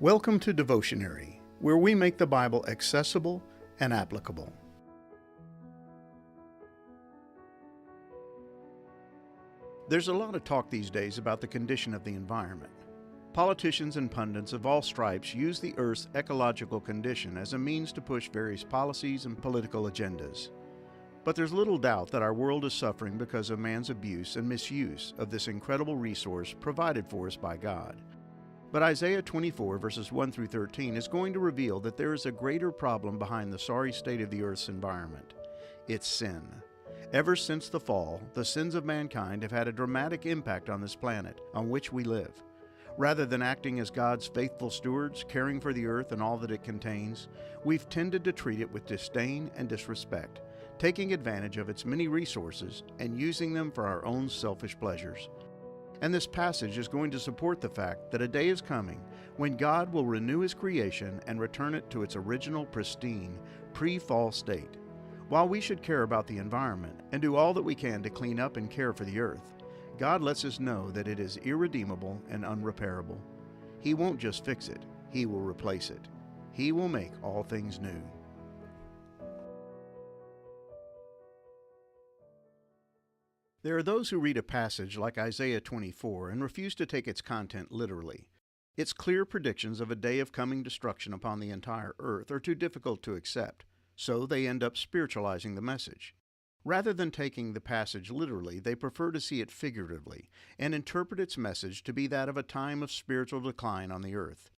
Welcome to Devotionary, where we make the Bible accessible and applicable. There's a lot of talk these days about the condition of the environment. Politicians and pundits of all stripes use the Earth's ecological condition as a means to push various policies and political agendas. But there's little doubt that our world is suffering because of man's abuse and misuse of this incredible resource provided for us by God. But Isaiah 24 verses 1 through 13 is going to reveal that there is a greater problem behind the sorry state of the earth's environment. It's sin. Ever since the fall, the sins of mankind have had a dramatic impact on this planet on which we live. Rather than acting as God's faithful stewards, caring for the earth and all that it contains, we've tended to treat it with disdain and disrespect, taking advantage of its many resources and using them for our own selfish pleasures. And this passage is going to support the fact that a day is coming when God will renew His creation and return it to its original pristine, pre-fall state. While we should care about the environment and do all that we can to clean up and care for the earth, God lets us know that it is irredeemable and unrepairable. He won't just fix it, He will replace it. He will make all things new. There are those who read a passage like Isaiah 24 and refuse to take its content literally. Its clear predictions of a day of coming destruction upon the entire earth are too difficult to accept, so they end up spiritualizing the message. Rather than taking the passage literally, they prefer to see it figuratively and interpret its message to be that of a time of spiritual decline on the earth.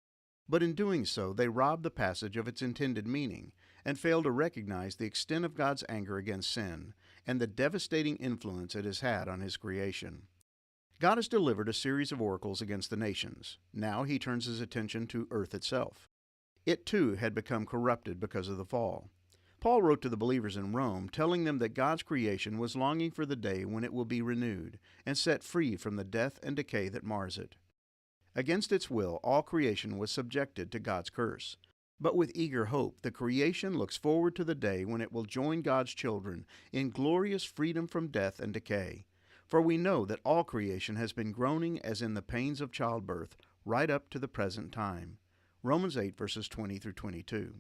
But in doing so, they rob the passage of its intended meaning and fail to recognize the extent of God's anger against sin and the devastating influence it has had on His creation. God has delivered a series of oracles against the nations. Now He turns His attention to earth itself. It too had become corrupted because of the fall. Paul wrote to the believers in Rome, telling them that God's creation was longing for the day when it will be renewed and set free from the death and decay that mars it. Against its will, all creation was subjected to God's curse. But with eager hope, the creation looks forward to the day when it will join God's children in glorious freedom from death and decay. For we know that all creation has been groaning as in the pains of childbirth right up to the present time. Romans 8 verses 20 through 22.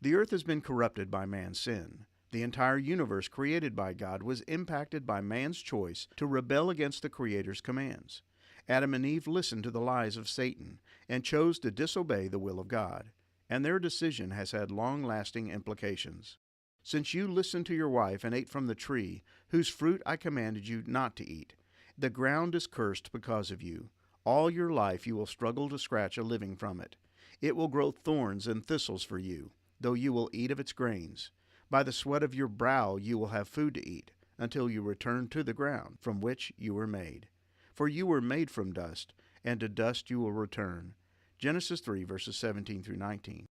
The earth has been corrupted by man's sin. The entire universe created by God was impacted by man's choice to rebel against the Creator's commands. Adam and Eve listened to the lies of Satan and chose to disobey the will of God, and their decision has had long-lasting implications. Since you listened to your wife and ate from the tree, whose fruit I commanded you not to eat, the ground is cursed because of you. All your life you will struggle to scratch a living from it. It will grow thorns and thistles for you, though you will eat of its grains. By the sweat of your brow you will have food to eat, until you return to the ground from which you were made. For you were made from dust, and to dust you will return. Genesis 3 verses 17 through 19.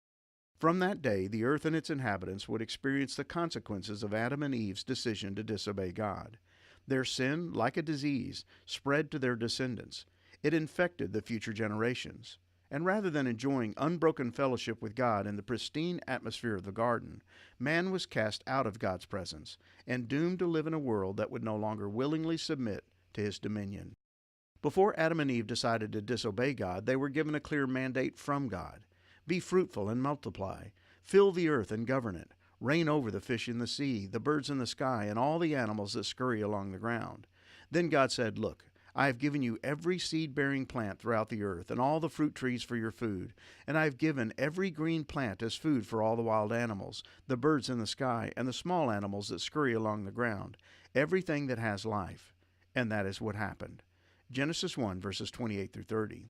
From that day, the earth and its inhabitants would experience the consequences of Adam and Eve's decision to disobey God. Their sin, like a disease, spread to their descendants. It infected the future generations. And rather than enjoying unbroken fellowship with God in the pristine atmosphere of the garden, man was cast out of God's presence and doomed to live in a world that would no longer willingly submit to His dominion. Before Adam and Eve decided to disobey God, they were given a clear mandate from God. Be fruitful and multiply. Fill the earth and govern it. Reign over the fish in the sea, the birds in the sky, and all the animals that scurry along the ground. Then God said, Look, I have given you every seed-bearing plant throughout the earth, and all the fruit trees for your food. And I have given every green plant as food for all the wild animals, the birds in the sky, and the small animals that scurry along the ground, everything that has life. And that is what happened. Genesis 1 verses 28 through 30.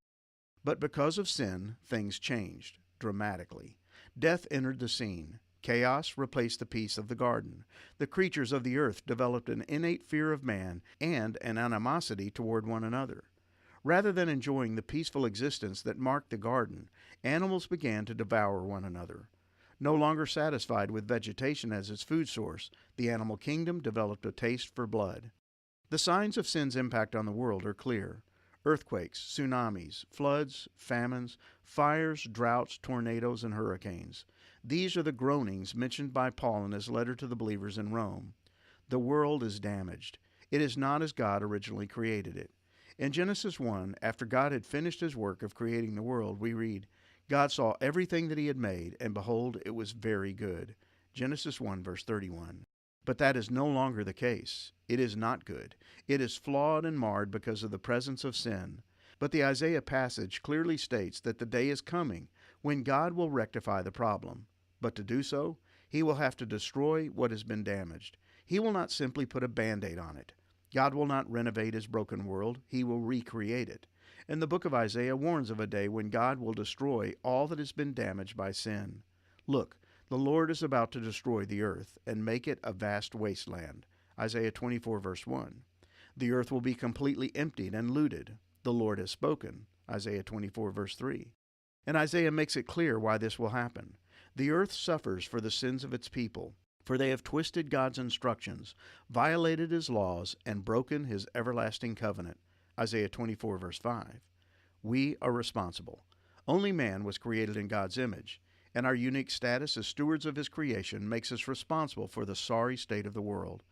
But because of sin, things changed dramatically. Death entered the scene. Chaos replaced the peace of the garden. The creatures of the earth developed an innate fear of man and an animosity toward one another. Rather than enjoying the peaceful existence that marked the garden, animals began to devour one another. No longer satisfied with vegetation as its food source, the animal kingdom developed a taste for blood. The signs of sin's impact on the world are clear. Earthquakes, tsunamis, floods, famines, fires, droughts, tornadoes, and hurricanes. These are the groanings mentioned by Paul in his letter to the believers in Rome. The world is damaged. It is not as God originally created it. In Genesis 1, after God had finished His work of creating the world, we read, God saw everything that he had made, and behold, it was very good. Genesis 1, verse 31. But that is no longer the case. It is not good. It is flawed and marred because of the presence of sin. But the Isaiah passage clearly states that the day is coming when God will rectify the problem. But to do so, he will have to destroy what has been damaged. He will not simply put a Band-Aid on it. God will not renovate his broken world. He will recreate it. And the book of Isaiah warns of a day when God will destroy all that has been damaged by sin. Look, the Lord is about to destroy the earth and make it a vast wasteland. Isaiah 24, verse 1. The earth will be completely emptied and looted. The Lord has spoken. Isaiah 24, verse 3. And Isaiah makes it clear why this will happen. The earth suffers for the sins of its people, for they have twisted God's instructions, violated his laws, and broken his everlasting covenant. Isaiah 24, verse 5. We are responsible. Only man was created in God's image, and our unique status as stewards of his creation makes us responsible for the sorry state of the world.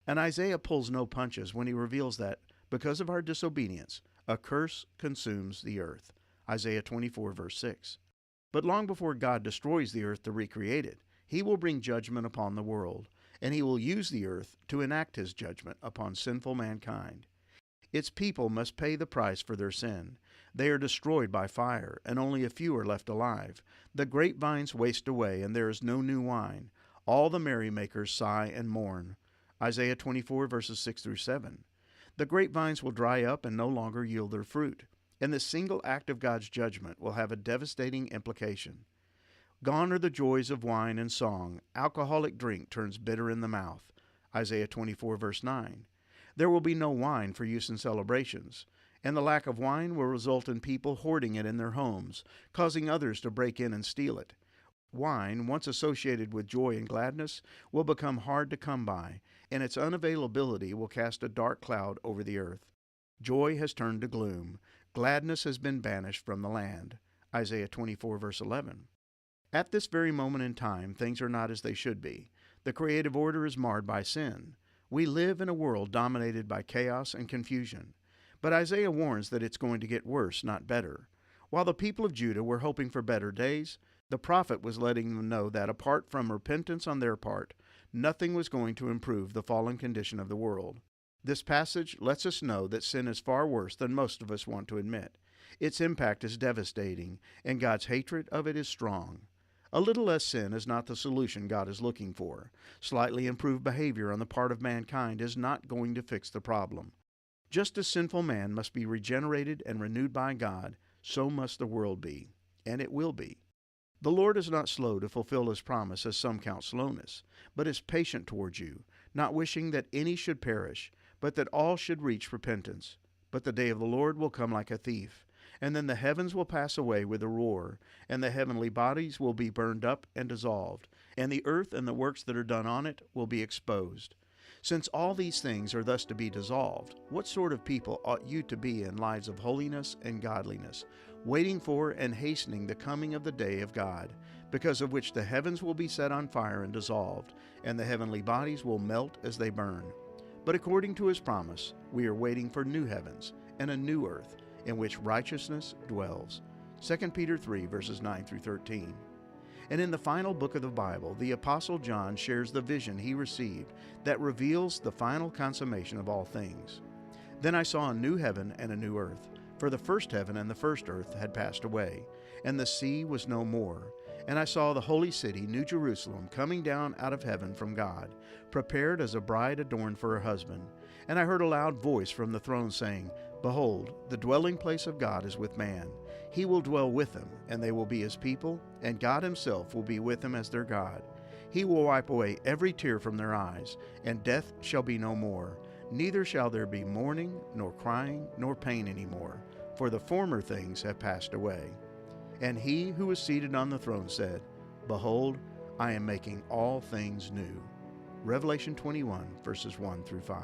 And Isaiah pulls no punches when he reveals that, because of our disobedience, a curse consumes the earth. Isaiah 24, verse 6. But long before God destroys the earth to recreate it, he will bring judgment upon the world, and he will use the earth to enact his judgment upon sinful mankind. Its people must pay the price for their sin. They are destroyed by fire, and only a few are left alive. The grapevines waste away, and there is no new wine. All the merrymakers sigh and mourn. Isaiah 24, verses 6 through 7. The grapevines will dry up and no longer yield their fruit, and this single act of God's judgment will have a devastating implication. Gone are the joys of wine and song. Alcoholic drink turns bitter in the mouth. Isaiah 24, verse 9. There will be no wine for use in celebrations, and the lack of wine will result in people hoarding it in their homes, causing others to break in and steal it. Wine, once associated with joy and gladness, will become hard to come by, and its unavailability will cast a dark cloud over the earth. Joy has turned to gloom. Gladness has been banished from the land. Isaiah 24, verse 11. At this very moment in time, things are not as they should be. The creative order is marred by sin. We live in a world dominated by chaos and confusion. But Isaiah warns that it's going to get worse, not better. While the people of Judah were hoping for better days, the prophet was letting them know that apart from repentance on their part, nothing was going to improve the fallen condition of the world. This passage lets us know that sin is far worse than most of us want to admit. Its impact is devastating, and God's hatred of it is strong. A little less sin is not the solution God is looking for. Slightly improved behavior on the part of mankind is not going to fix the problem. Just as sinful man must be regenerated and renewed by God, so must the world be, and it will be. The Lord is not slow to fulfill his promise, as some count slowness, but is patient towards you, not wishing that any should perish, but that all should reach repentance. But the day of the Lord will come like a thief, and then the heavens will pass away with a roar, and the heavenly bodies will be burned up and dissolved, and the earth and the works that are done on it will be exposed. Since all these things are thus to be dissolved, what sort of people ought you to be in lives of holiness and godliness, waiting for and hastening the coming of the day of God, because of which the heavens will be set on fire and dissolved, and the heavenly bodies will melt as they burn? But according to his promise, we are waiting for new heavens and a new earth, in which righteousness dwells. 2 Peter 3, verses 9 through 13. And in the final book of the Bible, the Apostle John shares the vision he received that reveals the final consummation of all things. Then I saw a new heaven and a new earth, for the first heaven and the first earth had passed away, and the sea was no more. And I saw the holy city, New Jerusalem, coming down out of heaven from God, prepared as a bride adorned for her husband. And I heard a loud voice from the throne saying, Behold, the dwelling place of God is with man. He will dwell with them, and they will be his people, and God himself will be with them as their God. He will wipe away every tear from their eyes, and death shall be no more. Neither shall there be mourning, nor crying, nor pain any more, for the former things have passed away. And he who was seated on the throne said, Behold, I am making all things new. Revelation 21, verses 1 through 5.